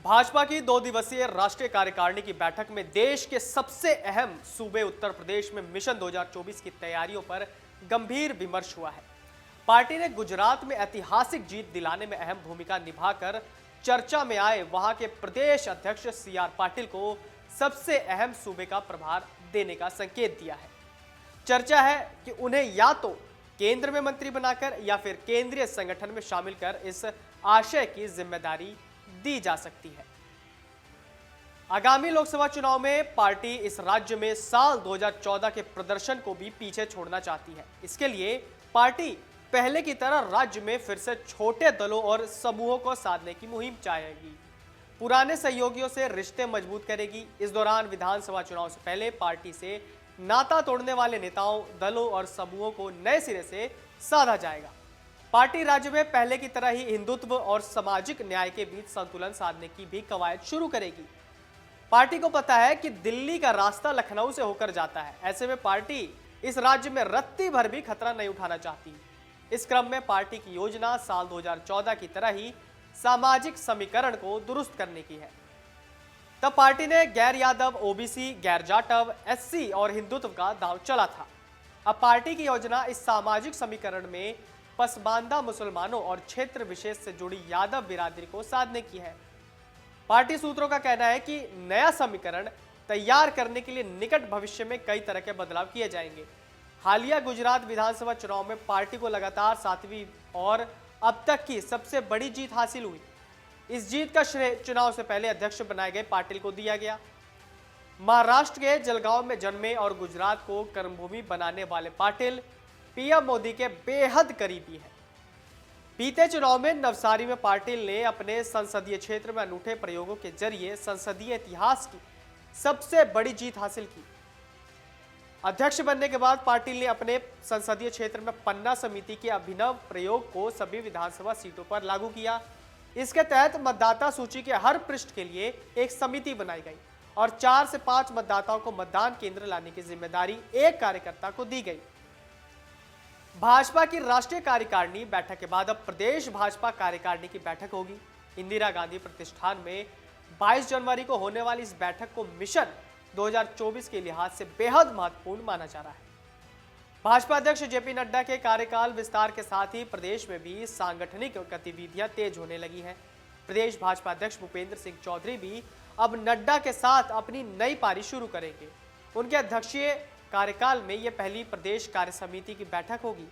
भाजपा की 2 दिवसीय राष्ट्रीय कार्यकारिणी की बैठक में देश के सबसे अहम सूबे उत्तर प्रदेश में मिशन 2024 की तैयारियों पर गंभीर विमर्श हुआ है। पार्टी ने गुजरात में ऐतिहासिक जीत दिलाने में अहम भूमिका निभाकर चर्चा में आए वहां के प्रदेश अध्यक्ष CR पाटिल को सबसे अहम सूबे का प्रभार देने का संकेत दिया है। चर्चा है कि उन्हें या तो केंद्र में मंत्री बनाकर या फिर केंद्रीय संगठन में शामिल कर इस आशय की जिम्मेदारी दी जा सकती है। आगामी लोकसभा चुनाव में पार्टी इस राज्य में साल 2014 के प्रदर्शन को भी पीछे छोड़ना चाहती है। इसके लिए पार्टी पहले की तरह राज्य में फिर से छोटे दलों और समूहों को साधने की मुहिम चलाएगी। पुराने सहयोगियों से रिश्ते मजबूत करेगी। इस दौरान विधानसभा चुनाव से पहले पार्टी से नाता तोड़ने वाले नेताओं, दलों और समूहों को नए सिरे से साधा जाएगा। पार्टी राज्य में पहले की तरह ही हिंदुत्व और सामाजिक न्याय के बीच संतुलन साधने की भी कवायद शुरू करेगी। पार्टी को पता है कि दिल्ली का रास्ता लखनऊ से होकर जाता है। ऐसे में पार्टी इस राज्य में रत्ती भर भी खतरा नहीं उठाना चाहती। इस क्रम में पार्टी की योजना साल 2014 की तरह ही सामाजिक समीकरण को दुरुस्त करने की है। तब पार्टी ने गैर यादव, ओबीसी, गैर जाटव, SC और हिंदुत्व का दांव चला था। अब पार्टी की योजना इस सामाजिक समीकरण में पसमानदा मुसलमानों और क्षेत्र विशेष से जुड़ी यादव बिरादरी को साधने की है। पार्टी सूत्रों का कहना है कि नया समीकरण तैयार करने के लिए निकट भविष्य में कई तरह के बदलाव किए जाएंगे। हालिया गुजरात विधानसभा चुनाव में पार्टी को लगातार 7वीं और अब तक की सबसे बड़ी जीत हासिल हुई। इस जीत का श्रेय चुनाव से पहले अध्यक्ष बनाए गए पाटिल को दिया गया। महाराष्ट्र के जलगांव में जन्मे और गुजरात को कर्मभूमि बनाने वाले पाटिल PM मोदी के बेहद करीबी है। बीते चुनाव में नवसारी में पाटिल ने अपने संसदीय क्षेत्र में अनूठे प्रयोगों के जरिए संसदीय इतिहास की सबसे बड़ी जीत हासिल की। अध्यक्ष बनने के बाद पाटिल ने अपने संसदीय क्षेत्र में पन्ना समिति के अभिनव प्रयोग को सभी विधानसभा सीटों पर लागू किया। इसके तहत मतदाता सूची के हर पृष्ठ के लिए एक समिति बनाई गई और 4 से 5 मतदाताओं को मतदान केंद्र लाने की जिम्मेदारी एक कार्यकर्ता को दी गई। भाजपा की राष्ट्रीय कार्यकारिणी बैठक के बाद अब प्रदेश भाजपा कार्यकारिणी की बैठक होगी। इंदिरा गांधी प्रतिष्ठान में 22 जनवरी को होने वाली इस बैठक को मिशन 2024 के लिहाज से बेहद महत्वपूर्ण माना जा रहा है। भाजपा अध्यक्ष JP नड्डा के कार्यकाल विस्तार के साथ ही प्रदेश में भी सांगठनिक गतिविधियां तेज होने लगी हैं। प्रदेश भाजपा अध्यक्ष भूपेंद्र सिंह चौधरी भी अब नड्डा के साथ अपनी नई पारी शुरू करेंगे। उनके अध्यक्षीय कार्यकाल में यह पहली प्रदेश कार्य समिति की बैठक होगी।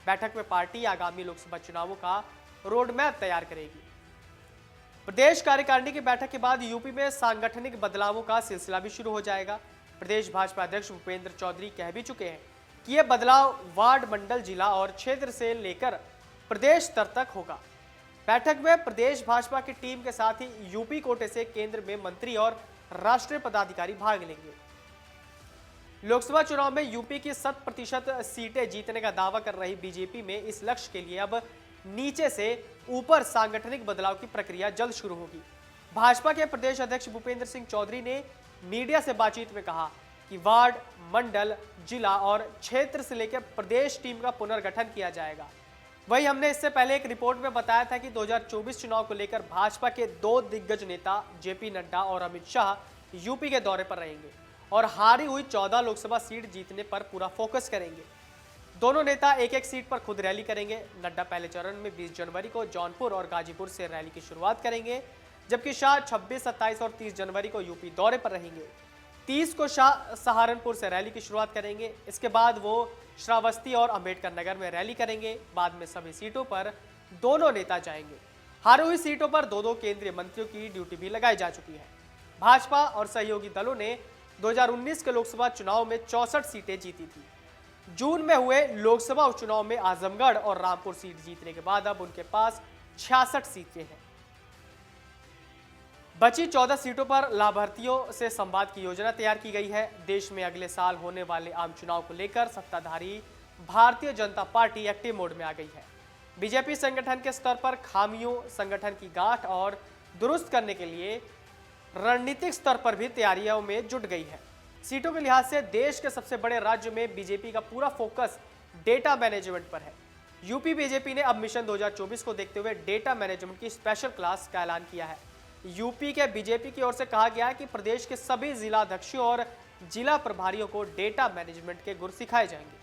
बैठक में पार्टी आगामी लोकसभा चुनावों का रोड मैप तैयार करेगी। प्रदेश कार्यकारिणी की बैठक के बाद यूपी में सांगठनिक बदलावों का सिलसिला भी शुरू हो जाएगा। प्रदेश भाजपा अध्यक्ष भूपेंद्र चौधरी कह भी चुके हैं कि यह बदलाव वार्ड, मंडल, जिला और क्षेत्र से लेकर प्रदेश स्तर तक होगा। बैठक में प्रदेश भाजपा की टीम के साथ ही यूपी कोटे से केंद्र में मंत्री और राष्ट्रीय पदाधिकारी भाग लेंगे। लोकसभा चुनाव में यूपी की 100% सीटें जीतने का दावा कर रही बीजेपी में इस लक्ष्य के लिए अब नीचे से ऊपर सांगठनिक बदलाव की प्रक्रिया जल्द शुरू होगी। भाजपा के प्रदेश अध्यक्ष भूपेंद्र सिंह चौधरी ने मीडिया से बातचीत में कहा कि वार्ड, मंडल, जिला और क्षेत्र से लेकर प्रदेश टीम का पुनर्गठन किया जाएगा। वहीं हमने इससे पहले एक रिपोर्ट में बताया था कि 2024 चुनाव को लेकर भाजपा के 2 दिग्गज नेता JP नड्डा और अमित शाह यूपी के दौरे पर रहेंगे और हारी हुई 14 लोकसभा सीट जीतने पर पूरा फोकस करेंगे। दोनों नेता एक-एक सीट पर खुद रैली करेंगे। नड्डा पहले चरण में 20 जनवरी को जौनपुर और गाजीपुर से रैली की शुरुआत करेंगे, जबकि शाह 26, 27 और 30 जनवरी को यूपी दौरे पर रहेंगे। 30 को शाह सहारनपुर से रैली की शुरुआत करेंगे। इसके बाद वो श्रावस्ती और अंबेडकर नगर में रैली करेंगे। बाद में सभी सीटों पर दोनों नेता जाएंगे। हारी हुई सीटों पर 2-2 केंद्रीय मंत्रियों की ड्यूटी भी लगाई जा चुकी है। भाजपा और सहयोगी दलों ने 2019 के लोकसभा चुनाव में 64 सीटें जीती थी। जून में हुए लोकसभा उपचुनाव में आजमगढ़ और रामपुर सीट जीतने के बाद अब उनके पास 66 सीटें हैं। बची 14 सीटों पर लाभार्थियों से संवाद की योजना तैयार की गई है। देश में अगले साल होने वाले आम चुनाव को लेकर सत्ताधारी Bharatiya Janata party active mode में आ गई है। बीजेपी संगठन के स्तर पर खामियों, संगठन की गांठ और दुरुस्त करने के लिए रणनीतिक स्तर पर भी तैयारियों में जुट गई है। सीटों के लिहाज से देश के सबसे बड़े राज्य में बीजेपी का पूरा फोकस डेटा मैनेजमेंट पर है। यूपी बीजेपी ने अब मिशन 2024 को देखते हुए डेटा मैनेजमेंट की स्पेशल क्लास का ऐलान किया है। यूपी के बीजेपी की ओर से कहा गया कि प्रदेश के सभी जिलाध्यक्षों और जिला प्रभारियों को डेटा मैनेजमेंट के गुर सिखाए जाएंगे।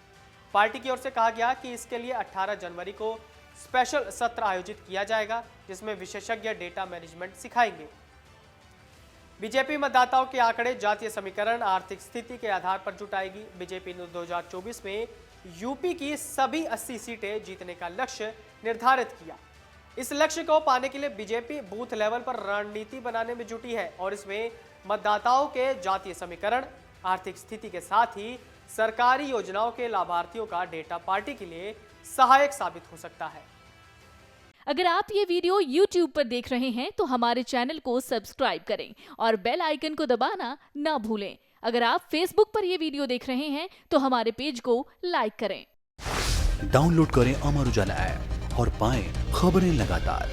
पार्टी की ओर से कहा गया कि इसके लिए 18 जनवरी को स्पेशल सत्र आयोजित किया जाएगा, जिसमें विशेषज्ञ डेटा मैनेजमेंट सिखाएंगे। बीजेपी मतदाताओं के आंकड़े, जातीय समीकरण, आर्थिक स्थिति के आधार पर जुटाएगी। बीजेपी ने 2024 में यूपी की सभी 80 सीटें जीतने का लक्ष्य निर्धारित किया। इस लक्ष्य को पाने के लिए बीजेपी बूथ लेवल पर रणनीति बनाने में जुटी है और इसमें मतदाताओं के जातीय समीकरण, आर्थिक स्थिति के साथ ही सरकारी योजनाओं के लाभार्थियों का डेटा पार्टी के लिए सहायक साबित हो सकता है। अगर आप ये वीडियो YouTube पर देख रहे हैं तो हमारे चैनल को सब्सक्राइब करें और बेल आइकन को दबाना ना भूलें। अगर आप Facebook पर ये वीडियो देख रहे हैं तो हमारे पेज को लाइक करें। डाउनलोड करें अमर उजाला ऐप और पाएं खबरें लगातार।